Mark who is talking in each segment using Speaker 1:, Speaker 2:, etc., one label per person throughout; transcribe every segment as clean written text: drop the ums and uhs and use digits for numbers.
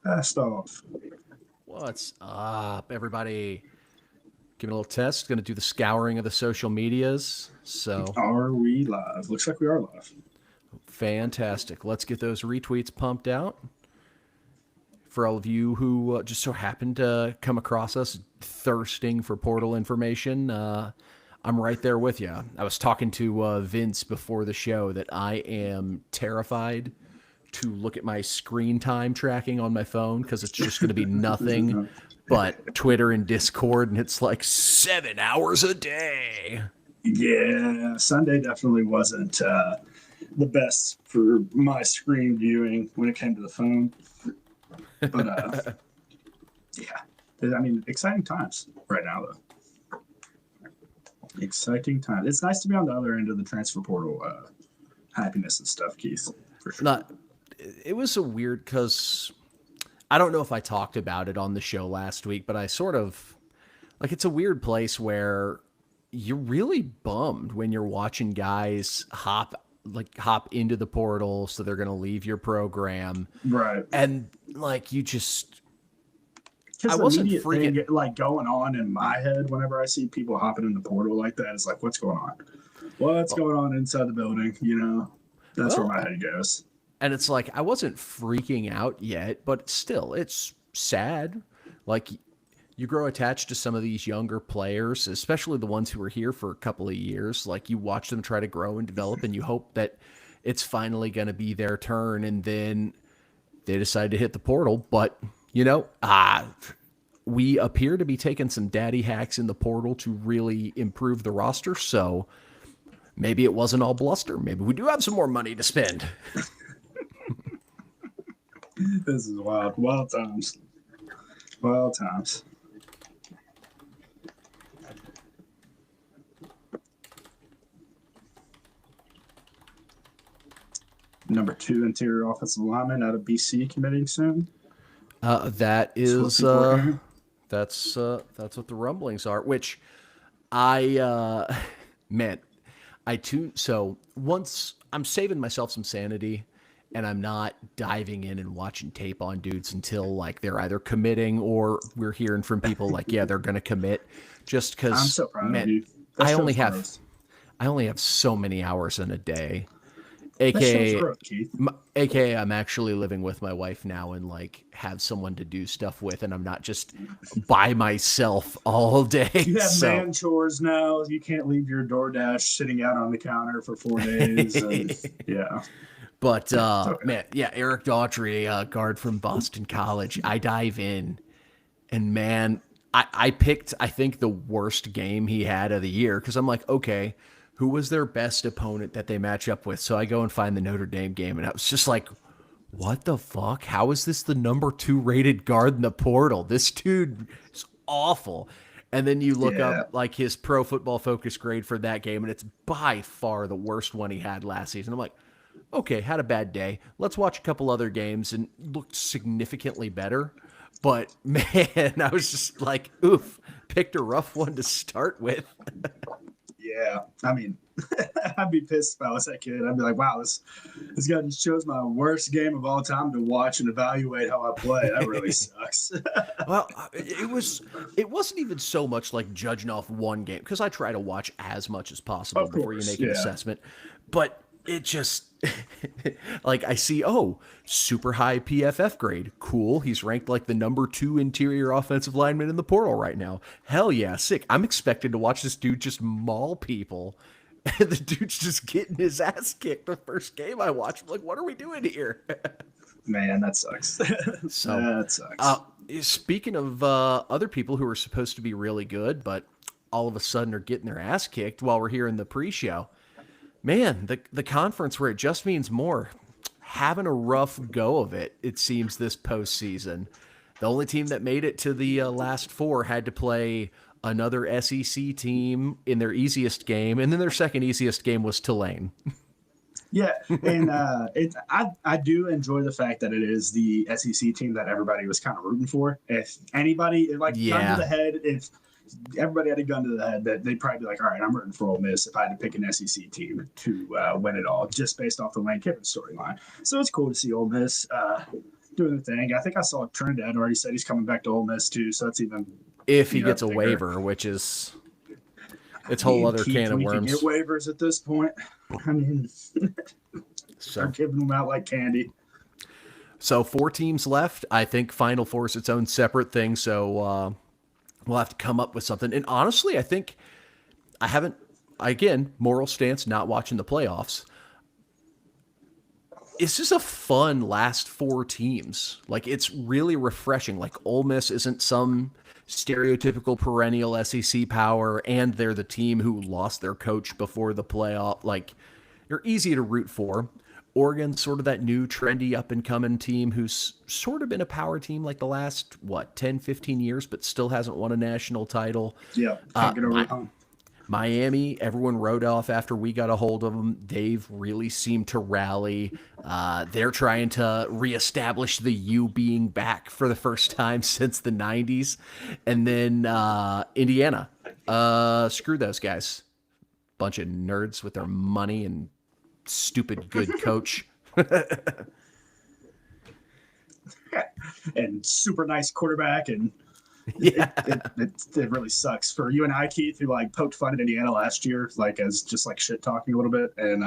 Speaker 1: Fast off.
Speaker 2: What's up, everybody? Giving a little test. Going to do the scouring of the social medias. So
Speaker 1: Are we live? Looks like we are live.
Speaker 2: fantastic. Let's get those retweets pumped out. For all of you who just so happened to come across us thirsting for portal information, I'm right there with you. I was talking to Vince before the show that I am terrified to look at my screen time tracking on my phone because it's just going to be nothing but Twitter and Discord, and it's like 7 hours a day.
Speaker 1: Yeah, Sunday definitely wasn't the best for my screen viewing when it came to the phone. But yeah, I mean, exciting times right now, though. Exciting times. It's nice to be on the other end of the transfer portal happiness and stuff, Keith, for sure.
Speaker 2: Not, it was a weird because I don't know if I talked about it on the show last week, but I sort of like it's a weird place where you're really bummed when you're watching guys hop into the portal so they're going to leave your program
Speaker 1: Right.
Speaker 2: and like you just I
Speaker 1: Because the
Speaker 2: wasn't
Speaker 1: immediate
Speaker 2: freaking
Speaker 1: thing like going on in my head whenever I see people hopping in the portal like that is like, what's going on? What's going on inside the building? You know, that's where
Speaker 2: well,
Speaker 1: my head goes.
Speaker 2: and it's like I wasn't freaking out yet, but still it's sad. Like you grow attached to some of these younger players, especially the ones who were here for a couple of years. Like you watch them try to grow and develop, and you hope that it's finally going to be their turn. And then they decide to hit the portal. But, we appear to be taking some daddy hacks in the portal to really improve the roster. So maybe it wasn't all bluster. Maybe we do have some more money to spend.
Speaker 1: This is wild. Wild times. Wild times. Number 2 interior offensive lineman out of BC committing soon.
Speaker 2: That is that's what the rumblings are. Which I man, I too. So once I'm saving myself some sanity, and I'm not diving in and watching tape on dudes until like they're either committing or we're hearing from people like, yeah, they're gonna commit. Just
Speaker 1: I'm
Speaker 2: because,
Speaker 1: so proud of
Speaker 2: man,
Speaker 1: you. That
Speaker 2: I only
Speaker 1: shows
Speaker 2: have
Speaker 1: growth.
Speaker 2: I only have so many hours in a day.
Speaker 1: That shows
Speaker 2: AKA,
Speaker 1: growth, Keith.
Speaker 2: AKA, I'm actually living with my wife now and like have someone to do stuff with, and I'm not just by myself all day.
Speaker 1: You have
Speaker 2: So,
Speaker 1: man chores now. You can't leave your DoorDash sitting out on the counter for 4 days. And, yeah.
Speaker 2: but
Speaker 1: Okay.
Speaker 2: man, yeah, Eric Daughtry, guard from Boston College. I dive in, and man, I picked I think the worst game he had of the year because I'm like, okay, who was their best opponent that they match up with? So I go and find the Notre Dame game, and I was just like, what the fuck? How is this the number 2 rated guard in the portal? This dude is awful. And then you look
Speaker 1: Yeah.
Speaker 2: up like his pro football focus grade for that game, and it's by far the worst one he had last season. I'm like, okay, had a bad day. Let's watch a couple other games and looked significantly better. But man, I was just like, oof, picked a rough one to start with.
Speaker 1: Yeah. I mean, I'd be pissed if I was that kid. I'd be like, wow, this guy just chose my worst game of all time to watch and evaluate how I play. That really sucks.
Speaker 2: Well, it wasn't even so much like judging off one game because I try to watch as much as possible
Speaker 1: Of
Speaker 2: before you
Speaker 1: course.
Speaker 2: make an
Speaker 1: Yeah.
Speaker 2: assessment. But it just like I see, oh, super high PFF grade. Cool. He's ranked like the number 2 interior offensive lineman in the portal right now. Hell yeah, sick. I'm expected to watch this dude just maul people. And the dude's just getting his ass kicked the first game I watched. I'm like, what are we doing here?
Speaker 1: Man, that sucks.
Speaker 2: So,
Speaker 1: That sucks.
Speaker 2: speaking of other people who are supposed to be really good, but all of a sudden are getting their ass kicked while we're here in the pre-show, man, the conference where it just means more, having a rough go of it, it seems, this postseason. The only team that made it to the last 4 had to play another SEC team in their easiest game, and then their second easiest game was Tulane.
Speaker 1: Yeah, and I do enjoy the fact that it is the SEC team that everybody was kind of rooting for. If anybody like gun
Speaker 2: Yeah.
Speaker 1: to the head, if everybody had a gun to the head, that they'd probably be like, all right, I'm rooting for Ole Miss if I had to pick an SEC team to win it all, just based off the Lane Kiffin storyline. So it's cool to see Ole Miss doing the thing. I think I saw Trinidad already said he's coming back to Ole Miss too, so that's even
Speaker 2: if he gets a
Speaker 1: bigger.
Speaker 2: waiver, which is it's a whole other can of worms.
Speaker 1: We can get waivers at this point. I mean, start giving them out like candy.
Speaker 2: So 4 teams left. I think Final Four is its own separate thing, so we'll have to come up with something. And honestly, I think I haven't, again, moral stance, not watching the playoffs. It's just a fun last 4 teams. Like, it's really refreshing. Like, Ole Miss isn't some stereotypical perennial SEC power, and they're the team who lost their coach before the playoff. Like, you're easy to root for. Oregon's sort of that new trendy up-and-coming team who's sort of been a power team like the last, 10, 15 years, but still hasn't won a national title.
Speaker 1: Yeah, can't get over home.
Speaker 2: Miami, everyone wrote off after we got a hold of them. They've really seemed to rally. They're trying to reestablish the U being back for the first time since the 90s. And then Indiana. Screw those guys. Bunch of nerds with their money and stupid good coach.
Speaker 1: And super nice quarterback, and it really sucks for you and I, Keith, who like poked fun at Indiana last year, like as just like shit talking a little bit, and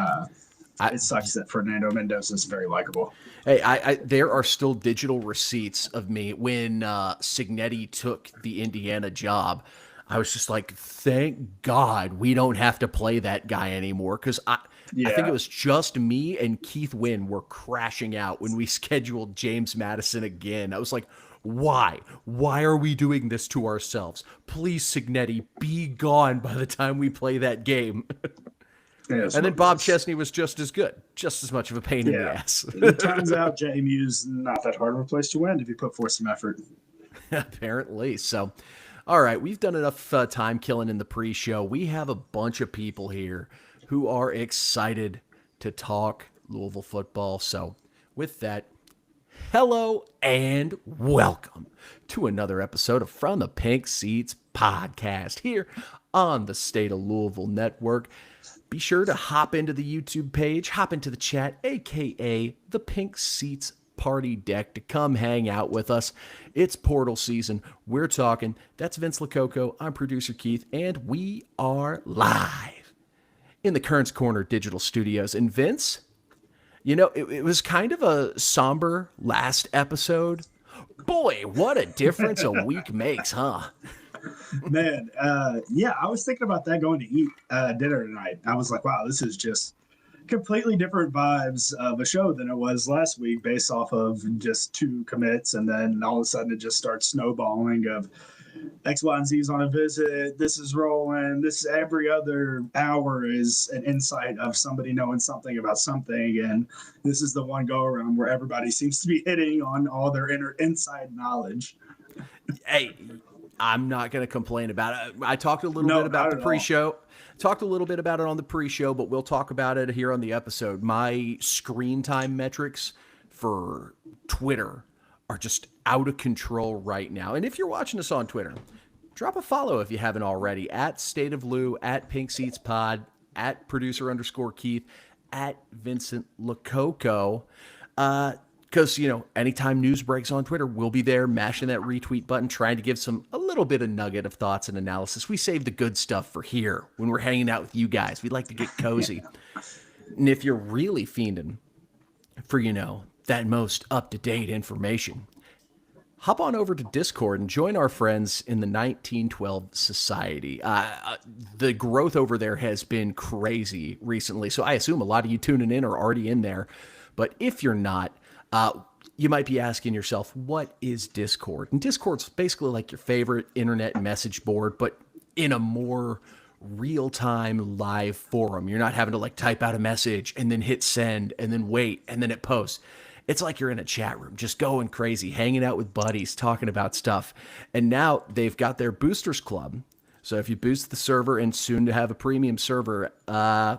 Speaker 1: it sucks that Fernando Mendoza is very likable.
Speaker 2: Hey, I there are still digital receipts of me when Signetti took the Indiana job. I was just like, thank God we don't have to play that guy anymore, because I think it was just me and Keith Wynn were crashing out when we scheduled James Madison again. I was like, why? Why are we doing this to ourselves? Please, Signetti, be gone by the time we play that game. And then Bob Chesney was just as good, just as much of a pain in the ass.
Speaker 1: It turns out JMU's not that hard of a place to win if you put forth some effort.
Speaker 2: Apparently. So, all right, we've done enough time killing in the pre-show. We have a bunch of people here who are excited to talk Louisville football. So, with that, hello and welcome to another episode of From the Pink Seats podcast here on the State of Louisville Network. Be sure to hop into the YouTube page, hop into the chat, aka the Pink Seats Party Deck, to come hang out with us. It's portal season. We're talking. That's Vince Lococo. I'm producer Keith, and we are live in the Kearns Corner Digital Studios. And Vince, you know, it was kind of a somber last episode. Boy, what a difference a week makes, huh?
Speaker 1: Man, yeah, I was thinking about that going to eat dinner tonight. I was like, wow, this is just completely different vibes of a show than it was last week, based off of just 2 commits, and then all of a sudden it just starts snowballing of X, Y, and Z's on a visit. This is rolling. This every other hour is an insight of somebody knowing something about something, and this is the one go around where everybody seems to be hitting on all their inside knowledge.
Speaker 2: Hey, I'm not going to complain about it. I talked a little bit about the pre-show. Talked a little bit about it on the pre-show, but we'll talk about it here on the episode. My screen time metrics for Twitter are just out of control right now. And if you're watching us on Twitter, drop a follow if you haven't already, at State of Lou, at Pink Seats Pod, at producer_Keith, at Vincent Lococo. Because, you know, anytime news breaks on Twitter, we'll be there mashing that retweet button, trying to give a little bit of nugget of thoughts and analysis. We save the good stuff for here when we're hanging out with you guys. We like to get cozy. And if you're really fiending for, you know, that most up-to-date information, hop on over to Discord and join our friends in the 1912 Society. The growth over there has been crazy recently, so I assume a lot of you tuning in are already in there. But if you're not, you might be asking yourself, what is Discord? And Discord's basically like your favorite internet message board, but in a more real-time live forum. You're not having to like type out a message and then hit send and then wait and then it posts. It's like you're in a chat room, just going crazy, hanging out with buddies, talking about stuff. And now they've got their boosters club. So if you boost the server, and soon to have a premium server, I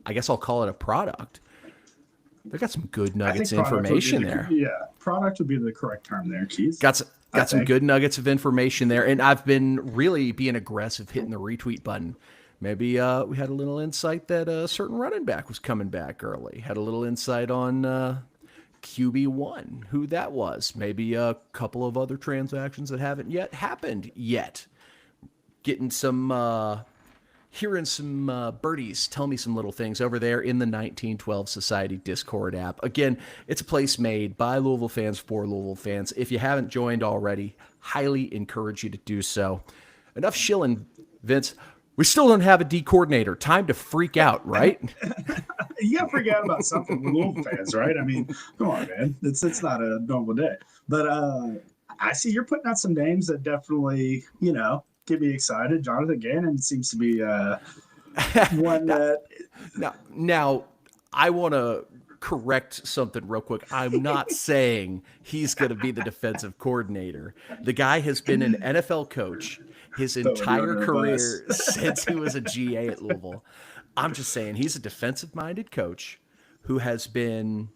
Speaker 2: guess I'll call it a product. They got some good nuggets of information there.
Speaker 1: Yeah, product would be the correct term there, Keith.
Speaker 2: Got some good nuggets of information there. And I've been really being aggressive hitting the retweet button. Maybe we had a little insight that a certain running back was coming back early. Had a little insight on QB1, who that was. Maybe a couple of other transactions that haven't yet happened yet. Getting some, hearing some birdies tell me some little things over there in the 1912 Society Discord app. Again, it's a place made by Louisville fans for Louisville fans. If you haven't joined already, highly encourage you to do so. Enough shilling, Vince. We still don't have a D coordinator. Time to freak out, right?
Speaker 1: You got to freak out about something with Louisville fans, right? I mean, come on, man. It's not a normal day. But I see you're putting out some names that definitely, get me excited. Jonathan Gannon seems to be one that.
Speaker 2: Now, I want to correct something real quick. I'm not saying he's going to be the defensive coordinator. The guy has been an NFL coach his entire career since he was a GA at Louisville. I'm just saying he's a defensive-minded coach who has been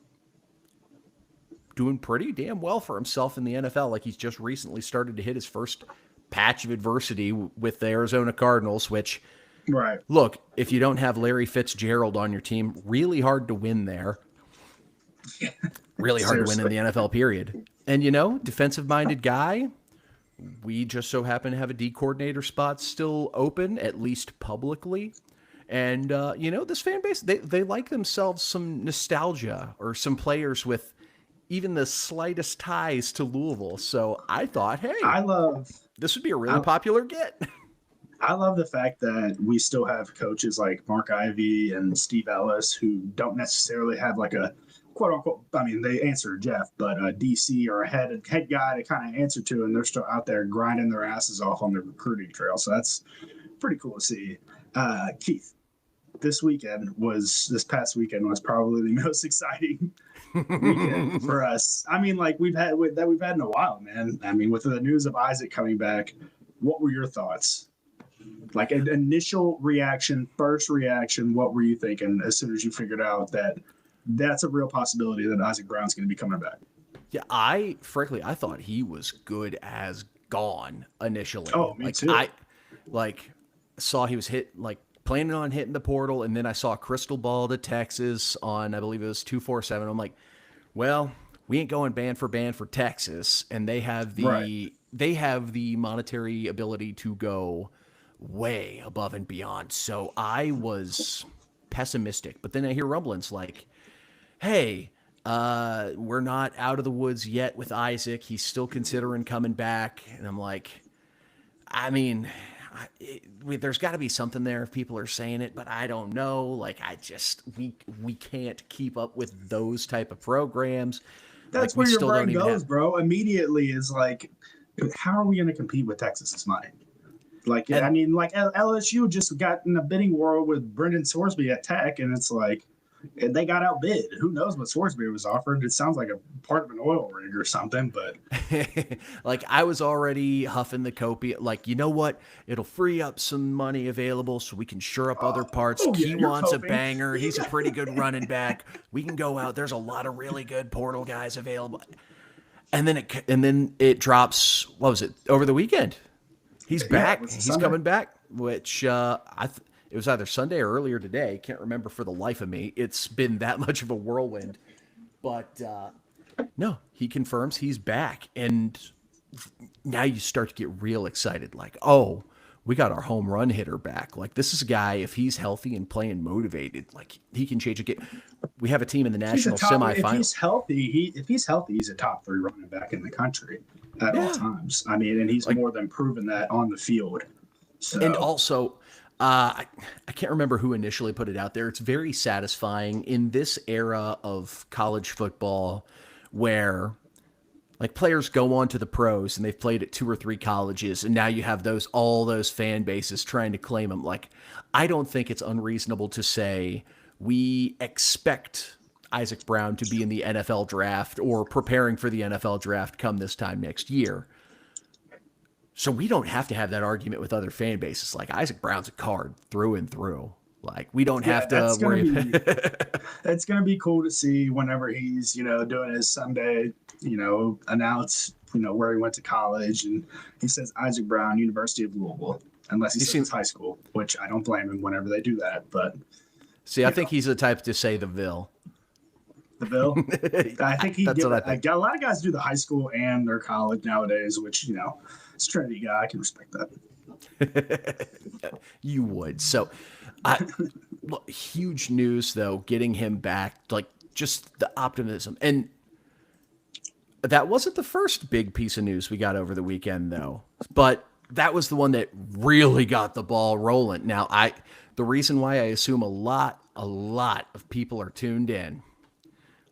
Speaker 2: doing pretty damn well for himself in the NFL. Like, he's just recently started to hit his first patch of adversity with the Arizona Cardinals, which,
Speaker 1: right.
Speaker 2: Look, if you don't have Larry Fitzgerald on your team, really hard to win there. Really hard to win in the NFL, period. And, defensive-minded guy, we just so happen to have a D coordinator spot still open, at least publicly. And, this fan base, they like themselves some nostalgia or some players with even the slightest ties to Louisville. So I thought, hey, this would be a really popular get.
Speaker 1: I love the fact that we still have coaches like Mark Ivey and Steve Ellis who don't necessarily have like a quote unquote, I mean, they answer Jeff, but a DC or a head guy to kind of answer to, and they're still out there grinding their asses off on the recruiting trail. So that's pretty cool to see. Keith, this past weekend was probably the most exciting weekend for us. I mean, like we've had in a while, man. I mean, with the news of Isaac coming back, what were your thoughts? Like an initial reaction, first reaction, what were you thinking as soon as you figured out that that's a real possibility that Isaac Brown's going to be coming back?
Speaker 2: Yeah, I thought he was good as gone initially.
Speaker 1: Oh, me too.
Speaker 2: I saw he was planning on hitting the portal, and then I saw a crystal ball to Texas on, I believe it was 247. I'm like, well, we ain't going band for Texas, and they have the monetary ability to go way above and beyond. So I was pessimistic, but then I hear rumblings like, hey, we're not out of the woods yet with Isaac. He's still considering coming back. And I'm like, I mean, there's got to be something there if people are saying it, but I don't know. Like, we can't keep up with those type of programs.
Speaker 1: That's where your brain goes, bro. Immediately is like, how are we going to compete with Texas's money? Like, I mean, like LSU just got in a bidding war with Brendan Sorsby at Tech, and it's like they got outbid. Who knows what Sorsby was offered? It sounds like a part of an oil rig or something, but
Speaker 2: like I was already huffing the copy. Like, you know what? It'll free up some money available so we can shore up other parts. He wants a banger. He's a pretty good running back. We can go out. There's a lot of really good portal guys available. And then it drops. What was it over the weekend? He's back. He's coming back, which it was either Sunday or earlier today. Can't remember for the life of me. It's been that much of a whirlwind. But no, he confirms he's back. And now you start to get real excited. Like, oh, we got our home run hitter back. Like, this is a guy, if he's healthy and playing motivated, like, he can change a game. We have a team in the national semifinals.
Speaker 1: If he's healthy, he's a top 3 running back in the country at all times. I mean, and he's more than proven that on the field. So.
Speaker 2: And also, I can't remember who initially put it out there. It's very satisfying in this era of college football where like players go on to the pros and they've played at 2 or 3 colleges, and now you have all those fan bases trying to claim them. Like, I don't think it's unreasonable to say we expect Isaac Brown to be in the NFL draft or preparing for the NFL draft come this time next year. So we don't have to have that argument with other fan bases. Like, Isaac Brown's a card through and through. Like, we don't have to worry.
Speaker 1: It's going to be cool to see whenever he's, doing his Sunday, announce, where he went to college. And he says Isaac Brown, University of Louisville, unless he says high school, which I don't blame him whenever they do that. But
Speaker 2: see, I think he's the type to say the Ville.
Speaker 1: the bill. I think he
Speaker 2: That's
Speaker 1: did.
Speaker 2: what I think.
Speaker 1: A lot of guys do the high school and their college nowadays, which it's Trinity guy. I can respect that.
Speaker 2: You would. So, I, look, huge news though, getting him back, like just the optimism. And that wasn't the first big piece of news we got over the weekend though, but that was the one that really got the ball rolling. Now, the reason why I assume a lot of people are tuned in,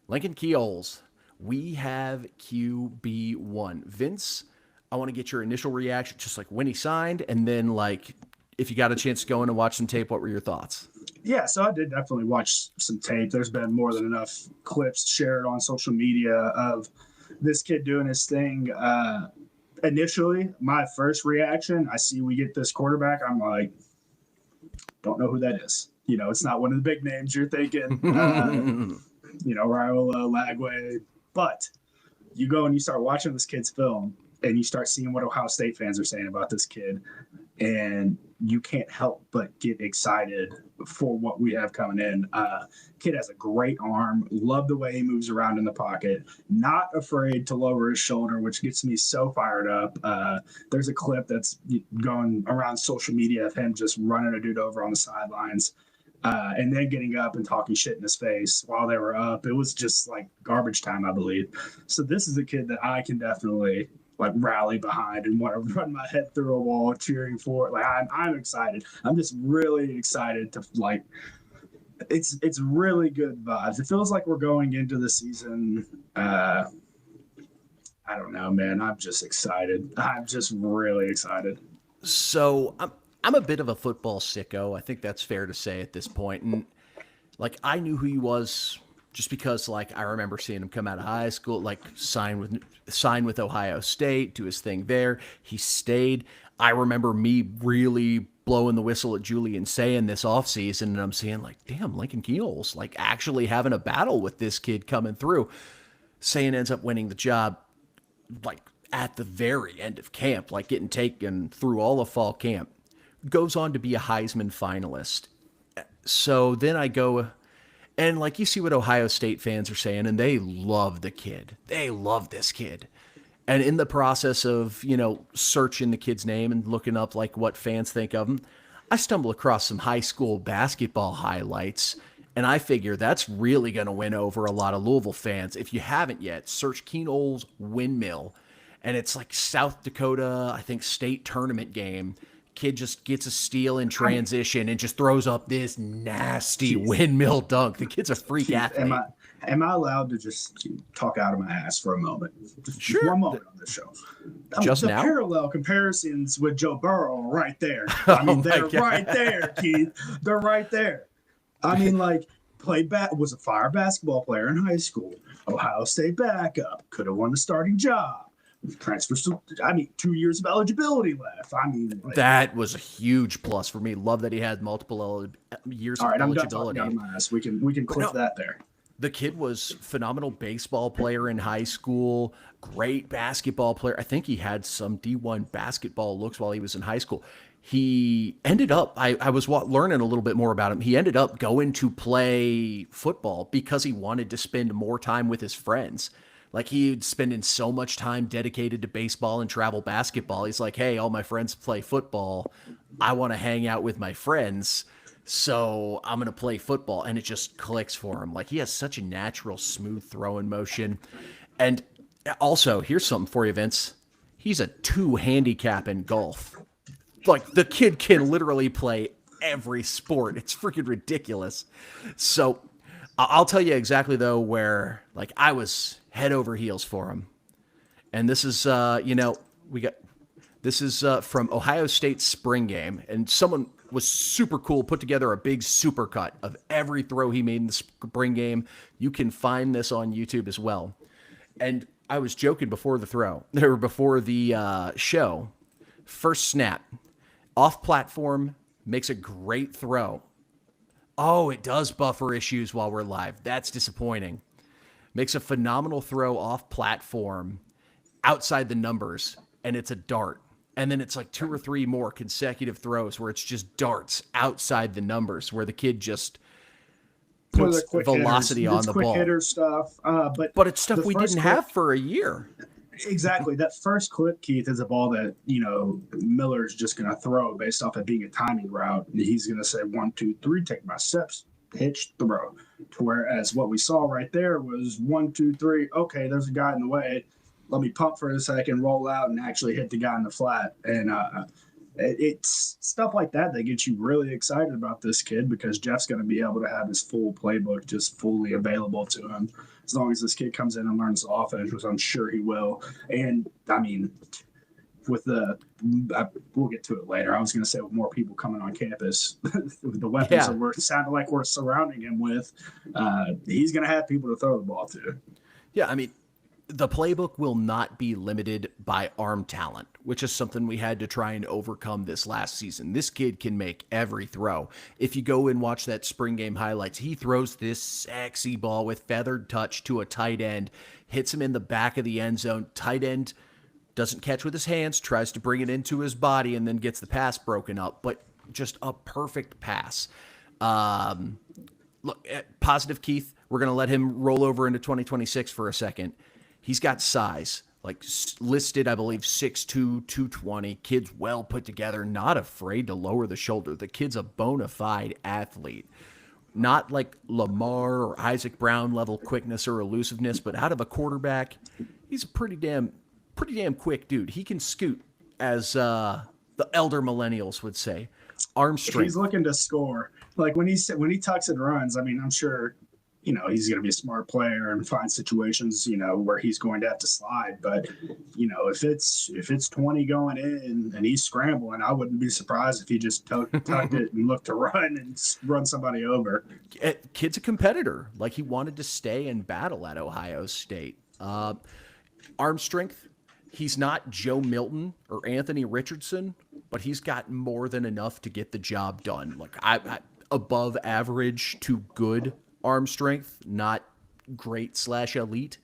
Speaker 2: Lincoln Keols, we have QB1. Vince, I want to get your initial reaction, just like when he signed, and then like if you got a chance to go in and watch some tape, what were your thoughts?
Speaker 1: Yeah, so I did definitely watch some tape. There's been more than enough clips shared on social media of this kid doing his thing. Initially, my first reaction, I see we get this quarterback. I'm like, don't know who that is. It's not one of the big names you're thinking, Raiola, Lagway. But you go and you start watching this kid's film and you start seeing what Ohio State fans are saying about this kid. And you can't help but get excited for what we have coming in. Kid has a great arm. Love the way he moves around in the pocket. Not afraid to lower his shoulder, which gets me so fired up. There's a clip that's going around social media of him just running a dude over on the sidelines and then getting up and talking shit in his face while they were up. It was just like garbage time, I believe. So this is a kid that I can definitely rally behind and want to run my head through a wall cheering for it. I'm excited. I'm just really excited to it's really good vibes. It feels like we're going into the season. I don't know, man. I'm just excited. I'm just really excited.
Speaker 2: So I'm a bit of a football sicko. I think that's fair to say at this point. And I knew who he was just because I remember seeing him come out of high school, sign with Ohio State, do his thing there. He stayed. I remember me really blowing the whistle at Julian saying this offseason, and I'm saying damn, Lincoln Keols, actually having a battle with this kid coming through. Saying ends up winning the job at the very end of camp, getting taken through all of fall camp. Goes on to be a Heisman finalist. So then I go, and you see what Ohio State fans are saying, and they love the kid. They love this kid. And in the process of, searching the kid's name and looking up what fans think of him, I stumble across some high school basketball highlights, and I figure that's really going to win over a lot of Louisville fans. If you haven't yet, search Keols Windmill, and it's South Dakota, I think, state tournament game. Kid just gets a steal in transition and just throws up this nasty windmill dunk. The kid's a freak athlete.
Speaker 1: Am I allowed to just talk out of my ass for a moment? Just one moment on this show.
Speaker 2: Just
Speaker 1: the
Speaker 2: now?
Speaker 1: Parallel comparisons with Joe Burrow right there. I mean, they're right there, Keith. They're right there. I mean, was a fire basketball player in high school. Ohio State backup. Could have won the starting job. Transfers to, 2 years of eligibility left.
Speaker 2: That was a huge plus for me. Love that he had multiple years of eligibility. All right, I'm done talking out of my ass. We can clip that there. The kid was phenomenal baseball player in high school, great basketball player. I think he had some D1 basketball looks while he was in high school. He ended up, I was learning a little bit more about him. He ended up going to play football because he wanted to spend more time with his friends. He'd spending so much time dedicated to baseball and travel basketball. He's like, hey, all my friends play football. I want to hang out with my friends. So I'm going to play football. And it just clicks for him. He has such a natural, smooth throwing motion. And also, here's something for you, Vince. He's a 2 handicap in golf. The kid can literally play every sport. It's freaking ridiculous. So I'll tell you exactly, though, where I was head over heels for him. And this is, this is from Ohio State's spring game. And someone was super cool, put together a big super cut of every throw he made in the spring game. You can find this on YouTube as well. And I was joking before the throw, or before the show. First snap, off platform, makes a great throw. Oh, it does buffer issues while we're live. That's disappointing. Makes a phenomenal throw off platform outside the numbers, and it's a dart. And then it's 2 or 3 more consecutive throws where it's just darts outside the numbers, where the kid just
Speaker 1: one of
Speaker 2: puts
Speaker 1: the quick
Speaker 2: velocity
Speaker 1: hitters.
Speaker 2: on
Speaker 1: It's
Speaker 2: the
Speaker 1: quick
Speaker 2: ball.
Speaker 1: hitter stuff.
Speaker 2: But it's stuff
Speaker 1: the
Speaker 2: we
Speaker 1: first
Speaker 2: didn't
Speaker 1: clip,
Speaker 2: have for a year.
Speaker 1: exactly. That first clip, Keith, is a ball that, Miller's just going to throw based off of being a timing route. He's going to say 1, 2, 3, take my steps, pitch, throw. To whereas what we saw right there was 1, 2, 3. Okay, there's a guy in the way. Let me pump for a second, roll out, and actually hit the guy in the flat. And it's stuff like that that gets you really excited about this kid, because Jeff's going to be able to have his full playbook just fully available to him as long as this kid comes in and learns the offense, which I'm sure he will. And I mean, we'll get to it later. I was going to say with more people coming on campus, the weapons that we're sounding like we're surrounding him with, he's going to have people to throw the ball to.
Speaker 2: Yeah, I mean, the playbook will not be limited by arm talent, which is something we had to try and overcome this last season. This kid can make every throw. If you go and watch that spring game highlights, he throws this sexy ball with feathered touch to a tight end, hits him in the back of the end zone. Tight end doesn't catch with his hands, tries to bring it into his body, and then gets the pass broken up. But just a perfect pass. Look, positive Keith, we're going to let him roll over into 2026 for a second. He's got size, like listed, I believe, 6'2", 220. Kid's well put together, not afraid to lower the shoulder. The kid's a bona fide athlete. Not like Lamar or Isaac Brown level quickness or elusiveness, but out of a quarterback, he's a pretty damn quick dude. He can scoot, as the elder millennials would say. Arm strength.
Speaker 1: He's looking to score. Like when he tucks and runs, I mean, I'm sure he's going to be a smart player and find situations, where he's going to have to slide. But, if it's 20 going in and he's scrambling, I wouldn't be surprised if he just tucked it and looked to run and run somebody over.
Speaker 2: Kid's a competitor. Like, he wanted to stay and battle at Ohio State. Arm strength. He's not Joe Milton or Anthony Richardson, but he's got more than enough to get the job done. Like, I above average to good arm strength, not great/elite,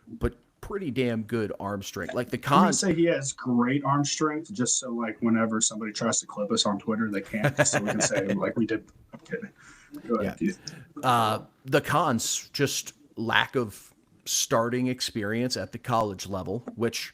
Speaker 2: but pretty damn good arm strength. Like the
Speaker 1: I'm gonna say he has great arm strength, just so like whenever somebody tries to clip us on Twitter, they can't, just so we can say like we did. I'm kidding. Go ahead, Keith.
Speaker 2: The cons, just lack of starting experience at the college level, which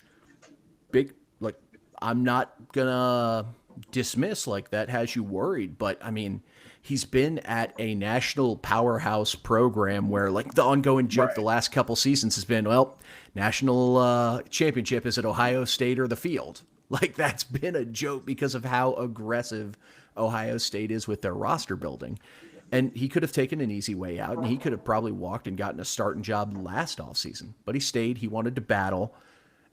Speaker 2: I'm not gonna dismiss like that has you worried, but I mean, he's been at a national powerhouse program where, like, the ongoing joke the last couple seasons has been, well, national championship is at Ohio State or the field. Like, that's been a joke because of how aggressive Ohio State is with their roster building. And he could have taken an easy way out, and he could have probably walked and gotten a starting job last offseason. But he stayed. He wanted to battle.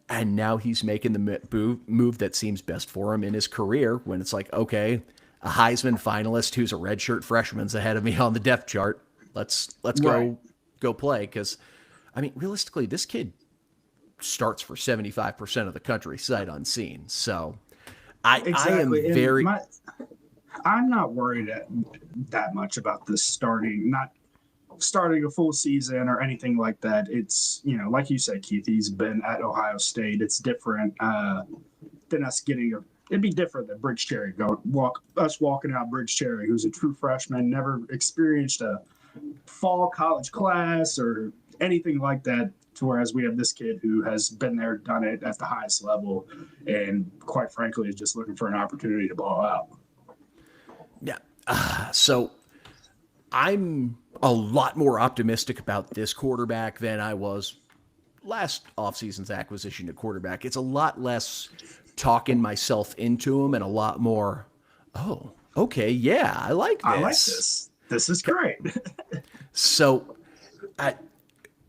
Speaker 2: And now he's making the move that seems best for him in his career, when it's like, okay, a Heisman finalist who's a redshirt freshman's ahead of me on the depth chart. Let's go play. Because, I mean, realistically, this kid starts for 75% of the country sight unseen. So I am very...
Speaker 1: I'm not worried that much about this not starting a full season or anything like that. It's, like you said, Keith, he's been at Ohio State. It's different than us it'd be different than Bridge Cherry walking out Bridge Cherry, who's a true freshman, never experienced a fall college class or anything like that. Whereas we have this kid who has been there, done it at the highest level, and quite frankly is just looking for an opportunity to ball out.
Speaker 2: Yeah. So I'm a lot more optimistic about this quarterback than I was last offseason's acquisition of quarterback. It's a lot less talking myself into him and a lot more, oh, okay, yeah, I like this.
Speaker 1: This is great.
Speaker 2: So,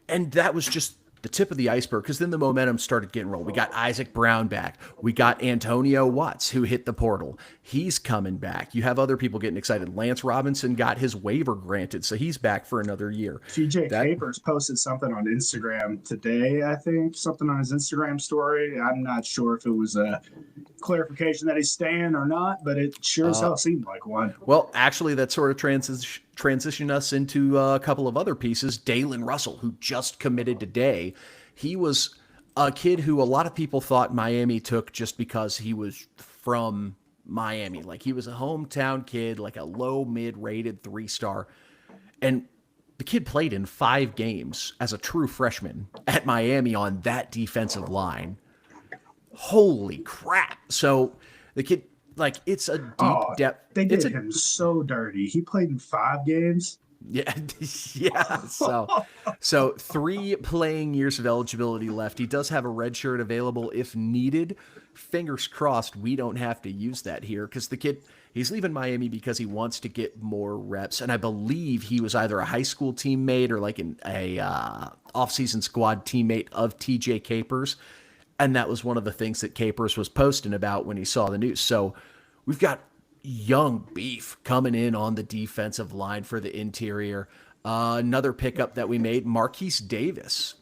Speaker 2: and that was just the tip of the iceberg, because then the momentum started getting rolled. We got Isaac Brown back. We got Antonio Watts, who hit the portal. He's coming back. You have other people getting excited. Lance Robinson got his waiver granted, so he's back for another year.
Speaker 1: TJ Capers posted something on Instagram today, I think, something on his Instagram story. I'm not sure if it was a clarification that he's staying or not, but it sure as hell seemed like one.
Speaker 2: Well, actually, that sort of transition us into a couple of other pieces. Dalen Russell, who just committed today. He was a kid who a lot of people thought Miami took just because he was from Miami. Like, he was a hometown kid, like a low mid rated 3-star. And The kid played in 5 games as a true freshman at Miami on that defensive line. Holy crap. So the kid, like, it's a deep
Speaker 1: Oh,
Speaker 2: depth.
Speaker 1: they
Speaker 2: It's
Speaker 1: did
Speaker 2: a,
Speaker 1: him so dirty. He played in 5 games.
Speaker 2: yeah, yeah. So 3 playing years of eligibility left. He does have a red shirt available if needed. Fingers crossed we don't have to use that here because the kid, he's leaving Miami because he wants to get more reps. And I believe he was either a high school teammate or like a off-season squad teammate of TJ Capers. And that was one of the things that Capers was posting about when he saw the news. So we've got young beef coming in on the defensive line for the interior. Another pickup that we made, Marquise Davis.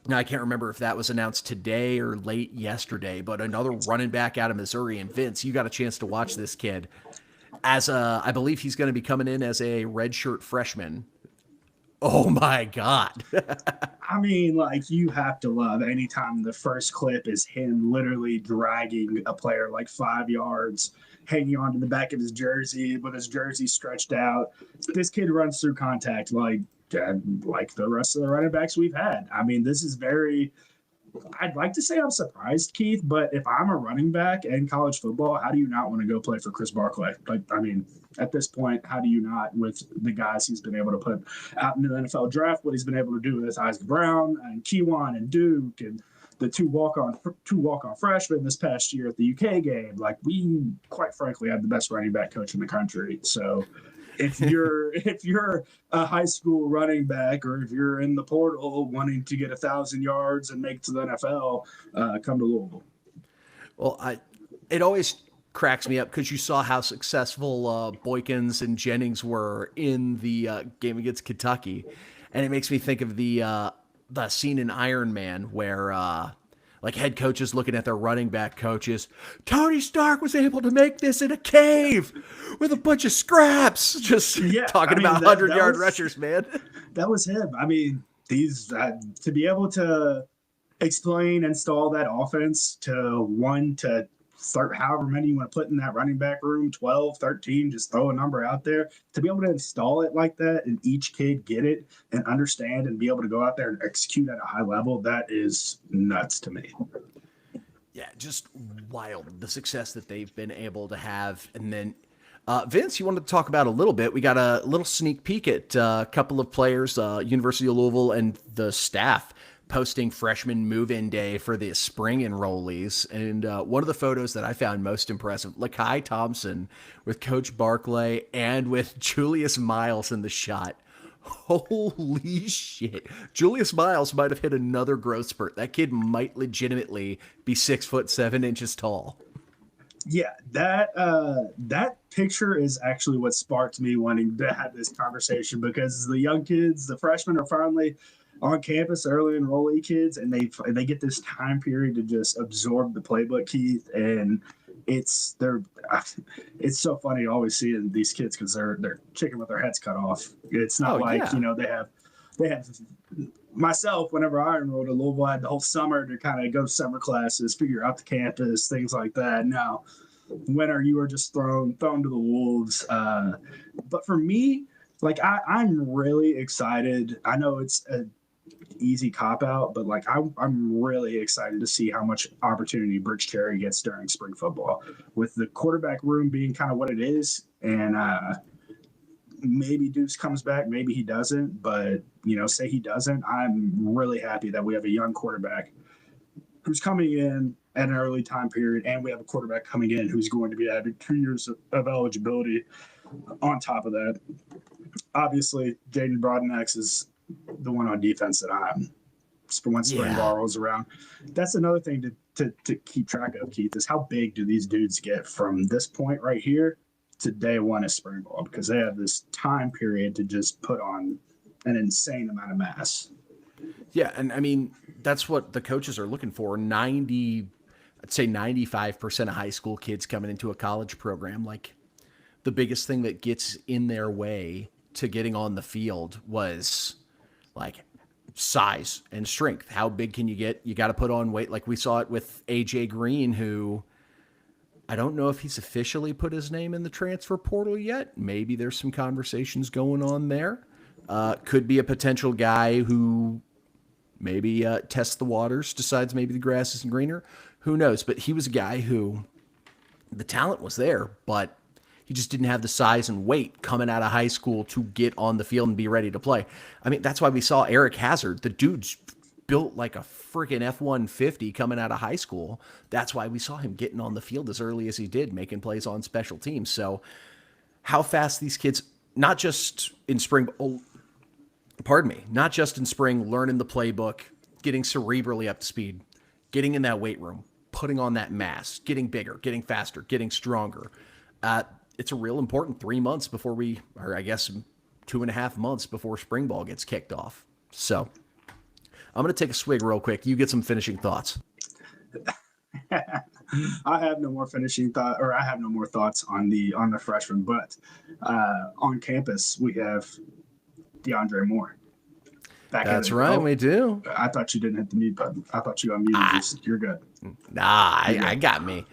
Speaker 2: Now, I can't remember if that was announced today or late yesterday, but another running back out of Missouri. And Vince, you got a chance to watch this kid. I believe he's going to be coming in as a redshirt freshman. Oh my God.
Speaker 1: I mean, like, you have to love anytime the first clip is him literally dragging a player like 5 yards, hanging onto the back of his jersey with his jersey stretched out. This kid runs through contact like the rest of the running backs we've had. I mean, this is very. I'd like to say I'm surprised, Keith, but if I'm a running back in college football, how do you not want to go play for Chris Barkley? Like, I mean, at this point, how do you not, with the guys he's been able to put out into the NFL draft, what he's been able to do with Isaac Brown and Keywan and Duke and the two walk-on freshmen this past year at the UK game? Like, we, quite frankly, had the best running back coach in the country. So if you're a high school running back or if you're in the portal wanting to get 1,000 yards and make it to the NFL, come to Louisville.
Speaker 2: Well, it always cracks me up because you saw how successful Boykins and Jennings were in the game against Kentucky, and it makes me think of the scene in Iron Man where like head coaches looking at their running back coaches. Tony Stark was able to make this in a cave with a bunch of scraps. Just talking about 100-yard rushers, man.
Speaker 1: That was him. I mean, these to be able to explain, install that offense to start however many you want to put in that running back room, 12, 13, just throw a number out there. To be able to install it like that and each kid get it and understand and be able to go out there and execute at a high level, that is nuts to me.
Speaker 2: Yeah, just wild, the success that they've been able to have. And then, Vince, you wanted to talk about a little bit. We got a little sneak peek at a couple of players, University of Louisville and the staff posting freshman move-in day for the spring enrollees. And one of the photos that I found most impressive, Lakai Thompson with Coach Barkley and with Julius Miles in the shot. Holy shit. Julius Miles might have hit another growth spurt. That kid might legitimately be 6'7" tall.
Speaker 1: Yeah, that picture is actually what sparked me wanting to have this conversation because the young kids, the freshmen, are finally on campus, early enrollee kids, and they get this time period to just absorb the playbook, Keith, and it's so funny to always see these kids because they're chicken with their heads cut off. It's not they have myself, whenever I enrolled at Louisville, I had the whole summer to kind of go to summer classes, figure out the campus, things like that. Now, winter, you are just thrown to the wolves. But for me, like I'm really excited. I know it's an easy cop out, but like I'm really excited to see how much opportunity Bridge Cherry gets during spring football, with the quarterback room being kind of what it is, and maybe Deuce comes back, maybe he doesn't, but say he doesn't, I'm really happy that we have a young quarterback who's coming in at an early time period, and we have a quarterback coming in who's going to be having 2 years of eligibility on top of that. Obviously, Jaden Broadenax is the one on defense that I'm when spring ball rolls around. That's another thing to keep track of, Keith, is how big do these dudes get from this point right here to day one of spring ball, because they have this time period to just put on an insane amount of mass.
Speaker 2: Yeah, and I mean, that's what the coaches are looking for. I'd say 95% of high school kids coming into a college program, like the biggest thing that gets in their way to getting on the field was like size and strength. How big can you get? You got to put on weight. Like we saw it with AJ Green, who I don't know if he's officially put his name in the transfer portal yet. Maybe there's some conversations going on there, Could be a potential guy who maybe tests the waters, decides maybe the grass isn't greener. Who knows? But he was a guy who the talent was there, but he just didn't have the size and weight coming out of high school to get on the field and be ready to play. I mean, that's why we saw Eric Hazard. The dude's built like a freaking F-150 coming out of high school. That's why we saw him getting on the field as early as he did, making plays on special teams. So how fast these kids, not just in spring, not just in spring, learning the playbook, getting cerebrally up to speed, getting in that weight room, putting on that mass, getting bigger, getting faster, getting stronger. It's a real important 3 months before or I guess 2.5 months before spring ball gets kicked off. So I'm going to take a swig real quick. You get some finishing thoughts.
Speaker 1: I have no more thoughts on the freshman, but on campus we have DeAndre Moore.
Speaker 2: That's right, we do.
Speaker 1: I thought you didn't hit the mute button. I thought you unmuted. You're good.
Speaker 2: Nah, I got me.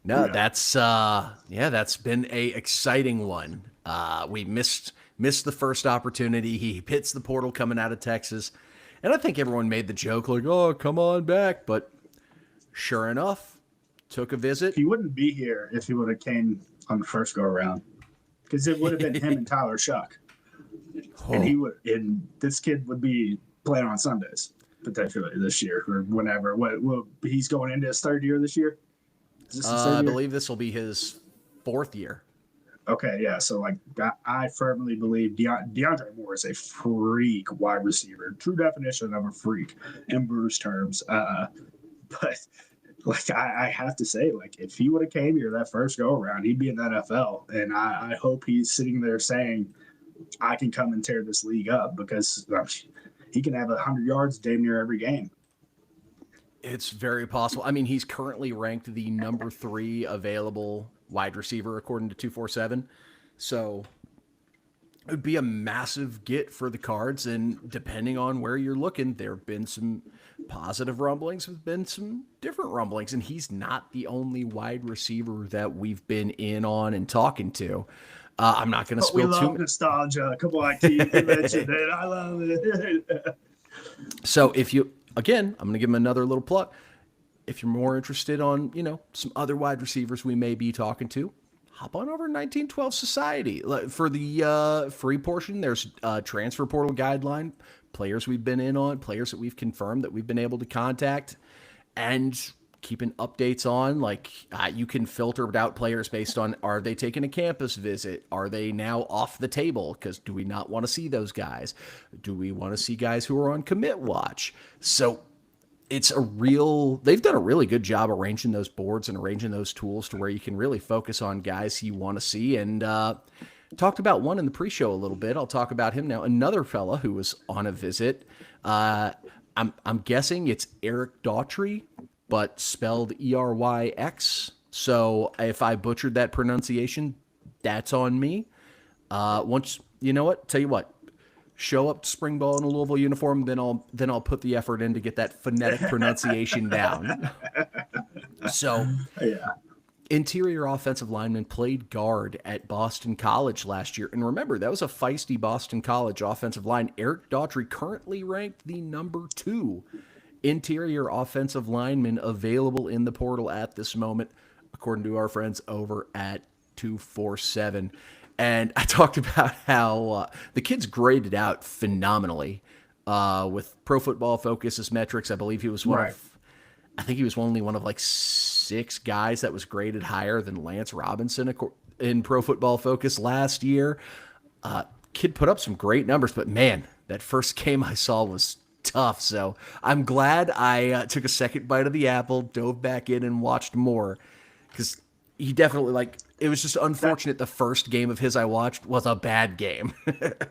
Speaker 2: No, yeah. That's been a exciting one. We missed the first opportunity. He hits the portal coming out of Texas. And I think everyone made the joke like, oh, come on back. But sure enough, took a visit.
Speaker 1: He wouldn't be here if he would have came on the first go around, because it would have been him and Tyler Shuck. Oh. And this kid would be playing on Sundays potentially this year or whenever. He's going into his third year this year? Is this his third year?
Speaker 2: I believe this will be his fourth year.
Speaker 1: Okay, yeah. So, I firmly believe DeAndre Moore is a freak wide receiver. True definition of a freak in Bruce terms. But, I have to say, if he would have came here that first go-around, he'd be in the NFL. And I hope he's sitting there saying, I can come and tear this league up, because he can have 100 yards damn near every game.
Speaker 2: It's very possible. I mean, he's currently ranked the number 3 available wide receiver according to 247. So it would be a massive get for the Cards. And depending on where you're looking, there have been some positive rumblings, have been some different rumblings. And he's not the only wide receiver that we've been in on and talking to. I'm not going to spill too much
Speaker 1: nostalgia. Come on, Keith, you mentioned it. I love it.
Speaker 2: So I'm going to give him another little plug. If you're more interested on, some other wide receivers we may be talking to, hop on over to 1912 Society. For the free portion, there's a transfer portal guideline, players we've been in on, players that we've confirmed that we've been able to contact, and keeping updates on. You can filter out players based on, are they taking a campus visit? Are they now off the table? Because do we not want to see those guys? Do we want to see guys who are on commit watch? So they've done a really good job arranging those boards and arranging those tools to where you can really focus on guys you want to see. And talked about one in the pre-show a little bit. I'll talk about him now. Another fella who was on a visit. I'm guessing it's Eric Daughtry, but spelled Eryx. So if I butchered that pronunciation, that's on me. You know what? Tell you what. Show up to spring ball in a Louisville uniform, then I'll put the effort in to get that phonetic pronunciation down. So, yeah. Interior offensive lineman, played guard at Boston College last year. And remember, that was a feisty Boston College offensive line. Eric Daughtry currently ranked the number 2 interior offensive lineman available in the portal at this moment, according to our friends over at 247. And I talked about how the kid's graded out phenomenally with Pro Football Focus's metrics. I believe he was only one of 6 guys that was graded higher than Lance Robinson in Pro Football Focus last year. Kid put up some great numbers, but man, that first game I saw was tough. So I'm glad I took a second bite of the apple, dove back in and watched more, because he definitely it was just unfortunate. The first game of his I watched was a bad game.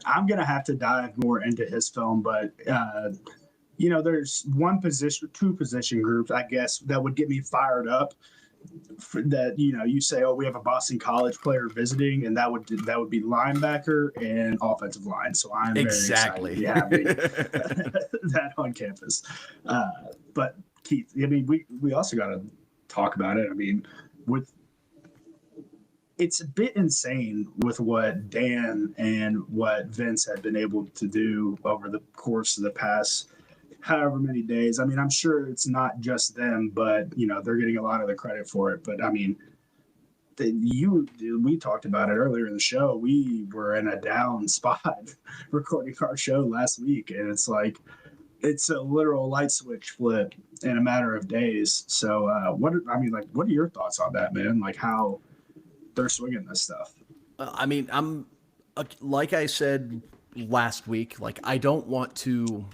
Speaker 1: I'm going to have to dive more into his film, but there's two position groups, I guess, that would get me fired up. You say, oh, we have a Boston College player visiting, and that would be linebacker and offensive line. So I'm very excited to have that on campus. But Keith, I mean, we also got to talk about it. I mean, with it's a bit insane with what Dan and what Vince had been able to do over the course of the past however many days. I mean, I'm sure it's not just them, but they're getting a lot of the credit for it. But I mean, we talked about it earlier in the show. We were in a down spot recording our show last week, and it's like it's a literal light switch flip in a matter of days. So, what are your thoughts on that, man? Like how they're swinging this stuff?
Speaker 2: I mean, I'm like I said last week. Like I don't want to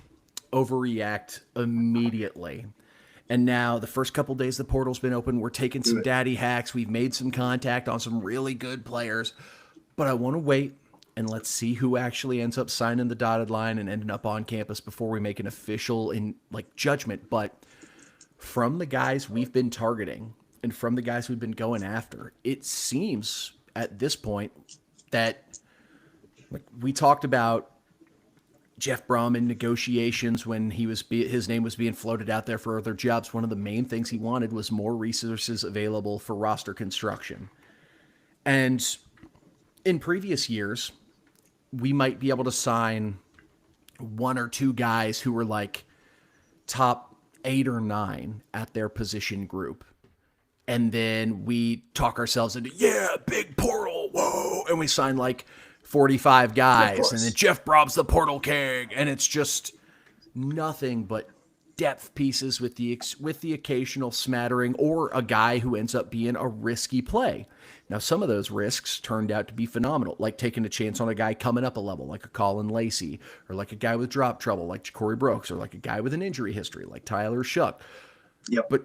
Speaker 2: overreact immediately. And now the first couple days the portal's been open, we're taking some daddy hacks. We've made some contact on some really good players, but I want to wait and let's see who actually ends up signing the dotted line and ending up on campus before we make an official judgment. But from the guys we've been targeting and from the guys we've been going after, it seems at this point that we talked about Jeff Brom in negotiations when his name was being floated out there for other jobs. One of the main things he wanted was more resources available for roster construction. And in previous years, we might be able to sign one or two guys who were like top 8 or 9 at their position group. And then we talk ourselves into, big portal, whoa. And we sign like 45 guys, and then Jeff Brom's the portal king, and it's just nothing but depth pieces with the occasional smattering or a guy who ends up being a risky play. Now, some of those risks turned out to be phenomenal, like taking a chance on a guy coming up a level, like a Colin Lacey, or like a guy with drop trouble, like Corey Brooks, or like a guy with an injury history, like Tyler Shuck.
Speaker 1: Yep.
Speaker 2: But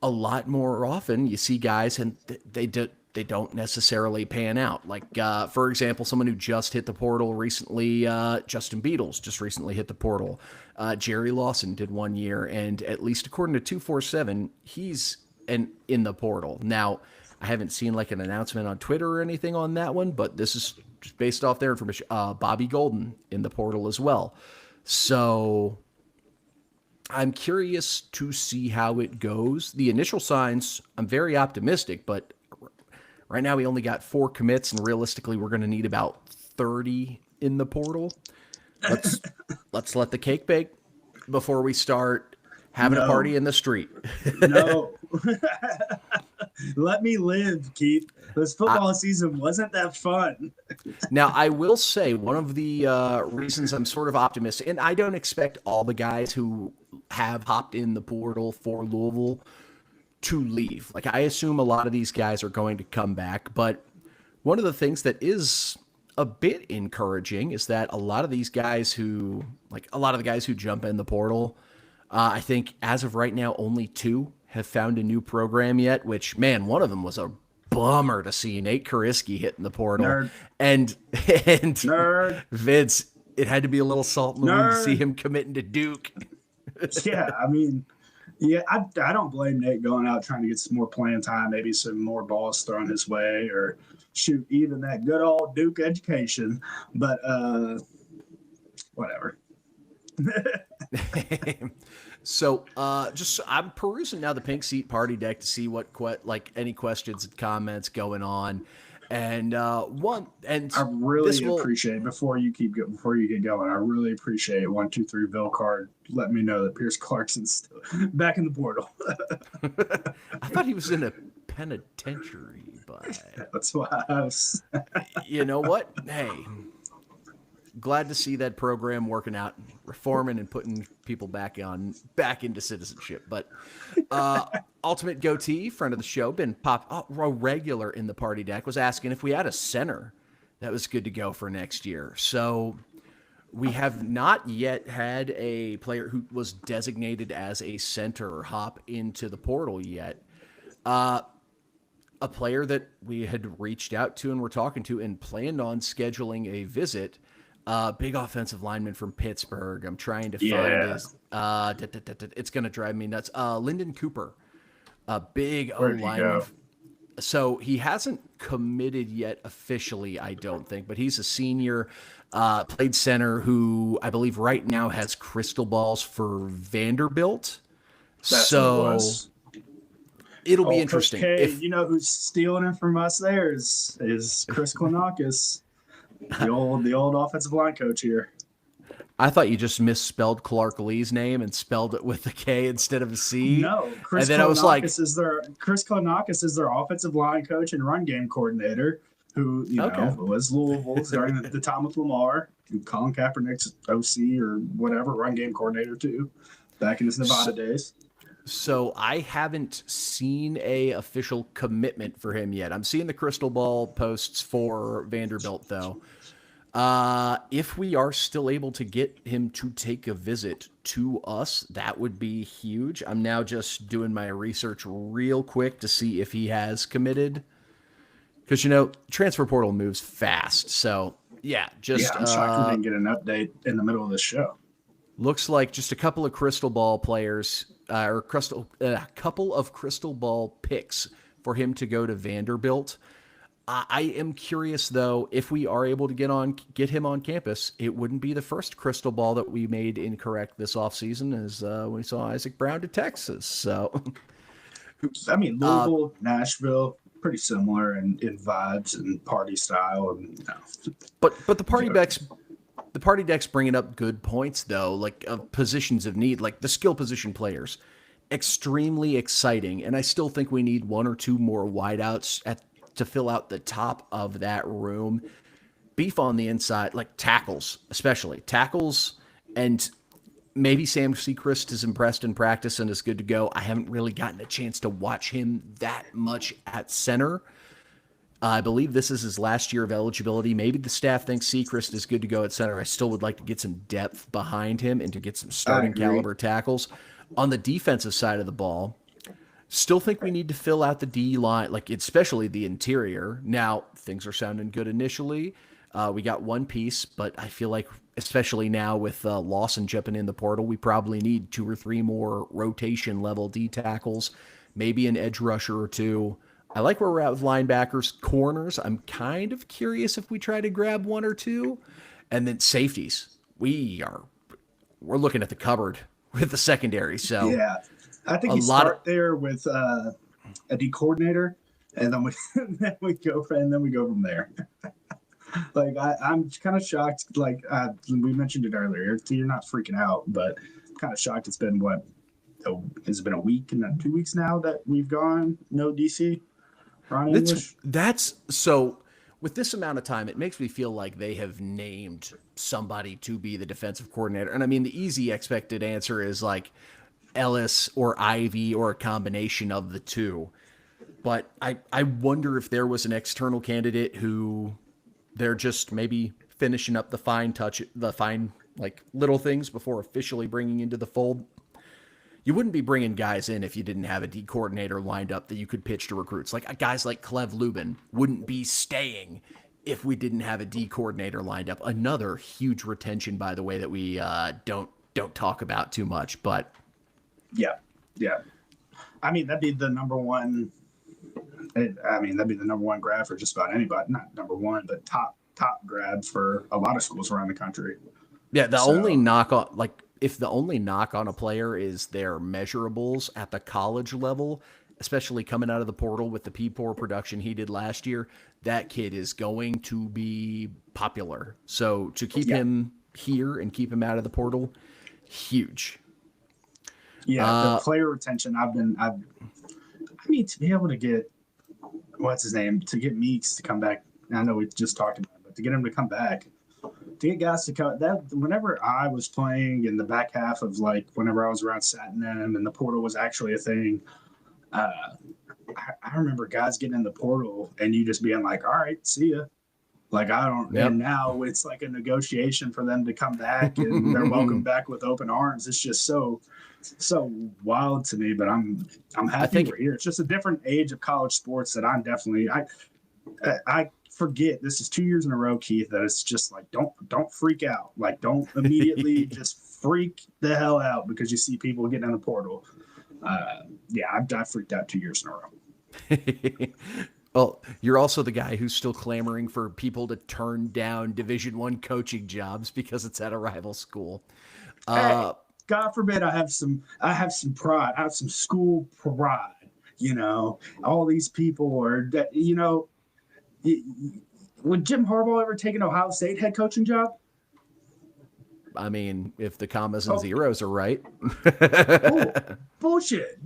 Speaker 2: a lot more often, you see guys, and they don't necessarily pan out. Like, for example, someone who just hit the portal recently, Justin Beatles just recently hit the portal. Jerry Lawson did 1 year, and at least according to 247, he's in the portal. Now, I haven't seen like an announcement on Twitter or anything on that one, but this is just based off their information. Bobby Golden in the portal as well. So I'm curious to see how it goes. The initial signs, I'm very optimistic, but right now we only got 4 commits, and realistically we're going to need about 30 in the portal. Let's let the cake bake before we start having a party in the street.
Speaker 1: No. Let me live, Keith. This football season wasn't that fun.
Speaker 2: Now, I will say one of the reasons I'm sort of optimistic, and I don't expect all the guys who have hopped in the portal for Louisville to leave. Like, I assume a lot of these guys are going to come back, but one of the things that is a bit encouraging is that a lot of the guys who jump in the portal, I think as of right now, only 2 have found a new program yet, which, man, one of them was a bummer to see Nate Kariski hitting the portal.
Speaker 1: Nerd.
Speaker 2: And
Speaker 1: Nerd.
Speaker 2: Vince, it had to be a little salt in the wound to see him committing to Duke.
Speaker 1: Yeah, I mean, I don't blame Nate going out trying to get some more playing time, maybe some more balls thrown his way, or shoot, even that good old Duke education. But whatever.
Speaker 2: So I'm perusing now the Pink Seat Party deck to see what any questions and comments going on. And I really
Speaker 1: appreciate before you get going. I really appreciate 123 Bill Card. Let me know that Pierce Clarkson's still back in the portal.
Speaker 2: I thought he was in a penitentiary, but
Speaker 1: that's why I was.
Speaker 2: You know what? Hey, glad to see that program working out, reforming, and putting people back into citizenship. But Ultimate Goatee, friend of the show, been a regular in the party deck, was asking if we had a center that was good to go for next year. So we have not yet had a player who was designated as a center hop into the portal yet. A player that we had reached out to and were talking to and planned on scheduling a visit. Big offensive lineman from Pittsburgh. I'm trying to find his. It's going to drive me nuts. Lyndon Cooper, a big O-lineman. So he hasn't committed yet officially, I don't think, but he's a senior, played center who I believe right now has crystal balls for Vanderbilt.
Speaker 1: That's what it was.
Speaker 2: It'll be
Speaker 1: Oh, Coach
Speaker 2: interesting.
Speaker 1: K, you know who's stealing it from us there is Chris Klonakis, the old offensive line coach here.
Speaker 2: I thought you just misspelled Clark Lee's name and spelled it with a K instead of a C.
Speaker 1: No,
Speaker 2: And then I was like,
Speaker 1: Chris Klonakis is their offensive line coach and run game coordinator, who was Louisville's during the time with Lamar, and Colin Kaepernick's OC or whatever run game coordinator too, back in his Nevada days.
Speaker 2: So I haven't seen a official commitment for him yet. I'm seeing the crystal ball posts for Vanderbilt though. If we are still able to get him to take a visit to us, that would be huge. I'm now just doing my research real quick to see if he has committed. Because, transfer portal moves fast. So, yeah,
Speaker 1: I'm shocked we didn't get an update in the middle of the show.
Speaker 2: Looks like just a couple of crystal ball players, a couple of crystal ball picks for him to go to Vanderbilt. I am curious, though, if we are able to get him on campus, it wouldn't be the first crystal ball that we made incorrect this offseason as when we saw Isaac Brown to Texas. So,
Speaker 1: I mean, Louisville, Nashville, pretty similar in vibes and party style. And
Speaker 2: But the party deck's bringing up good points, though, like positions of need, like the skill position players. Extremely exciting. And I still think we need one or two more wideouts to fill out the top of that room. Beef on the inside, like tackles, especially. Tackles, and maybe Sam Seacrest is impressed in practice and is good to go. I haven't really gotten a chance to watch him that much at center. I believe this is his last year of eligibility. Maybe the staff thinks Seacrest is good to go at center. I still would like to get some depth behind him and to get some starting caliber tackles. On the defensive side of the ball, still think we need to fill out the D line, like especially the interior. Now, things are sounding good initially. We got one piece, but I feel like, especially now with Lawson jumping in the portal, we probably need 2 or 3 more rotation level D tackles, maybe an edge rusher or two. I like where we're at with linebackers. Corners, I'm kind of curious if we try to grab 1 or 2. And then safeties. We're looking at the cupboard with the secondary. So
Speaker 1: yeah. I think you start there with a D coordinator, and then we go from there. Like I'm kind of shocked. Like we mentioned it earlier, you're not freaking out, but I'm kind of shocked. It's been has it been a week and 2 weeks now that we've gone no DC Ron English?
Speaker 2: That's so. With this amount of time, it makes me feel like they have named somebody to be the defensive coordinator. And I mean, the easy expected answer is like Ellis or Ivy or a combination of the two. But I wonder if there was an external candidate who they're just maybe finishing up the fine like little things before officially bringing into the fold. You wouldn't be bringing guys in if you didn't have a D coordinator lined up that you could pitch to recruits. Like guys like Clev Lubin wouldn't be staying if we didn't have a D coordinator lined up. Another huge retention, by the way, that we don't talk about too much. But
Speaker 1: yeah. I mean, that'd be the number one. That'd be the number one grab for just about anybody. Not number one, but top grab for a lot of schools around the country.
Speaker 2: Yeah, only knock on if the only knock on a player is their measurables at the college level, especially coming out of the portal with the P4 production he did last year, that kid is going to be popular. So to keep him here and keep him out of the portal, huge.
Speaker 1: Yeah, the player retention. I need to be able to get to get Meeks to come back. I know we just talked about it, but to get him to come back. To get guys to come whenever I was playing in the back half of whenever I was around Satinem and the portal was actually a thing, I remember guys getting in the portal and you just being like, all right, see ya. And now it's like a negotiation for them to come back and they're welcome back with open arms. It's just so wild to me, but I'm happy we're here. It's just a different age of college sports that I'm definitely, I forget this is 2 years in a row, Keith, that it's just like don't freak out. Like don't immediately just freak the hell out because you see people getting in the portal. I freaked out 2 years in a row.
Speaker 2: Well, you're also the guy who's still clamoring for people to turn down Division I coaching jobs because it's at a rival school.
Speaker 1: Hey, God forbid I have some pride. I have some school pride all these people are, would Jim Harbaugh ever take an Ohio State head coaching job?
Speaker 2: I mean, if the commas and zeros are right.
Speaker 1: Bullshit,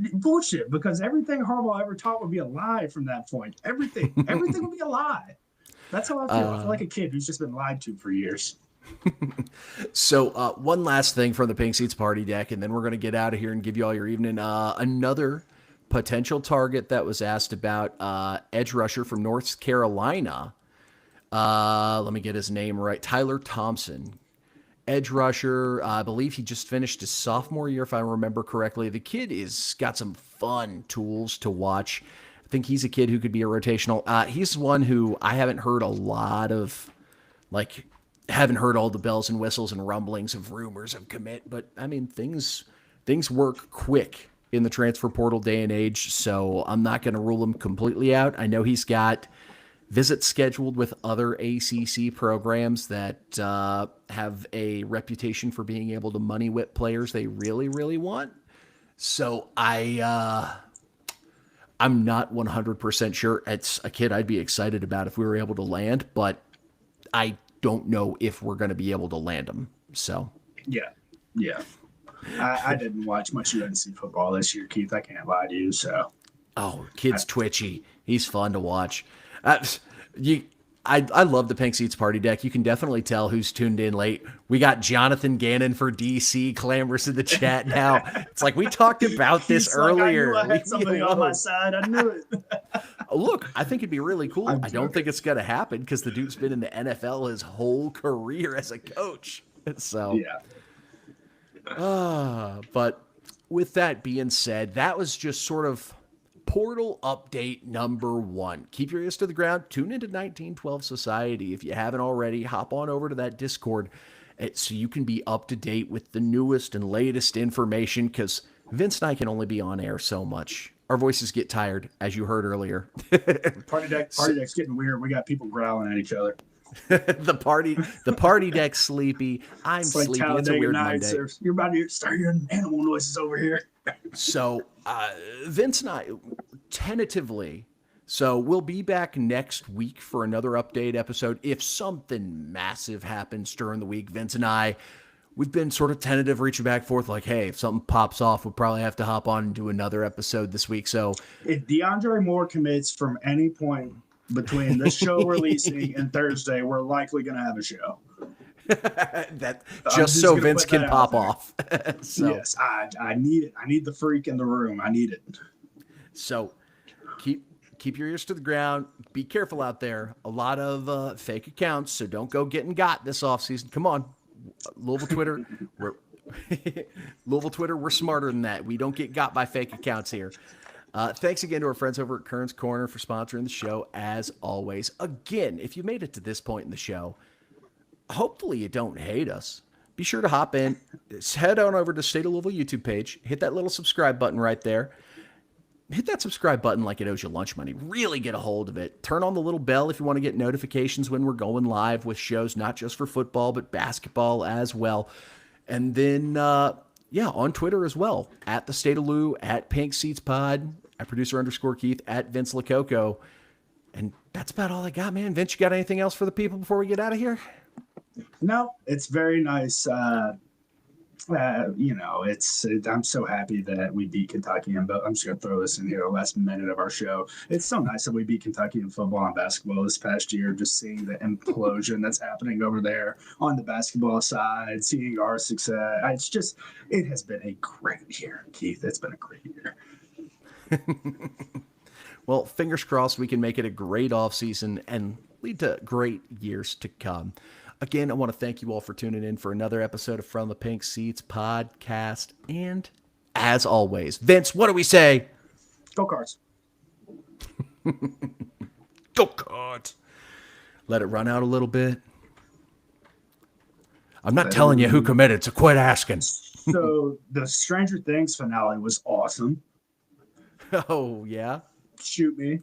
Speaker 1: because everything Harbaugh ever taught would be a lie from that point. Everything would be a lie. That's how I feel. I feel like a kid who's just been lied to for years.
Speaker 2: So one last thing from the Pink Seats party deck, and then we're going to get out of here and give you all your evening. Another potential target that was asked about, edge rusher from North Carolina. Let me get his name right. Tyler Thompson. Edge rusher. I believe he just finished his sophomore year, if I remember correctly. The kid is got some fun tools to watch. I think he's a kid who could be a rotational. He's one who I haven't heard a lot of, haven't heard all the bells and whistles and rumblings of rumors of commit. But, I mean, things work quick in the transfer portal day and age, so I'm not going to rule him completely out. I know he's got visits scheduled with other ACC programs that have a reputation for being able to money whip players they really, really want. So I'm not 100% sure. It's a kid I'd be excited about if we were able to land, but I don't know if we're going to be able to land him. So
Speaker 1: yeah. I didn't watch much UNC football this year, Keith. I can't lie to you. So,
Speaker 2: kid's twitchy. He's fun to watch. I love the Pink Seats party deck. You can definitely tell who's tuned in late. We got Jonathan Gannon for DC clamorous in the chat now. It's like we talked about this earlier.
Speaker 1: I had somebody on my side. I knew it.
Speaker 2: Look, I think it'd be really cool. I don't think it's going to happen because the dude's been in the NFL his whole career as a coach. So
Speaker 1: yeah.
Speaker 2: But with that being said, that was just sort of portal update number 1. Keep your ears to the ground. Tune into 1912 Society. If you haven't already, hop on over to that Discord so you can be up to date with the newest and latest information, because Vince and I can only be on air so much. Our voices get tired, as you heard earlier.
Speaker 1: Party deck's getting weird. We got people growling at each other.
Speaker 2: the party deck's sleepy. I'm sleepy. It's a weird Monday.
Speaker 1: You're about to start hearing animal noises over here.
Speaker 2: So Vince and I, tentatively, so we'll be back next week for another update episode. If something massive happens during the week, Vince and I, we've been sort of tentative, reaching back and forth, like, hey, if something pops off, we'll probably have to hop on and do another episode this week. So
Speaker 1: if DeAndre Moore commits from any point between this show releasing and Thursday, we're likely going to have a show.
Speaker 2: That just so Vince can pop off. So,
Speaker 1: yes, I need it. I need the freak in the room. I need it.
Speaker 2: So keep your ears to the ground. Be careful out there. A lot of fake accounts, so don't go getting got this offseason. Come on, Louisville Twitter. We're smarter than that. We don't get got by fake accounts here. Thanks again to our friends over at Kern's Corner for sponsoring the show, as always. Again, if you made it to this point in the show, hopefully you don't hate us. Be sure to hop in. Head on over to State of Louisville YouTube page. Hit that little subscribe button right there. Hit that subscribe button like it owes you lunch money. Really get a hold of it. Turn on the little bell if you want to get notifications when we're going live with shows, not just for football, but basketball as well. And then, on Twitter as well, at the State of Lou, at Pink Seats Pod, at producer_Keith, at Vince Lococo. And that's about all I got, man. Vince, you got anything else for the people before we get out of here?
Speaker 1: No, it's very nice. I'm so happy that we beat Kentucky, and I'm just going to throw this in here the last minute of our show. It's so nice that we beat Kentucky in football and basketball this past year, just seeing the implosion that's happening over there on the basketball side, seeing our success. It has been a great year, Keith. It's been a great year.
Speaker 2: Well, fingers crossed we can make it a great offseason and lead to great years to come. Again, I want to thank you all for tuning in for another episode of From the Pink Seats podcast. And as always, Vince, what do we say?
Speaker 1: Go Cards.
Speaker 2: Go Cards. Let it run out a little bit. I'm not telling you who committed, so quit asking.
Speaker 1: So the Stranger Things finale was awesome.
Speaker 2: Oh, yeah?
Speaker 1: Shoot me.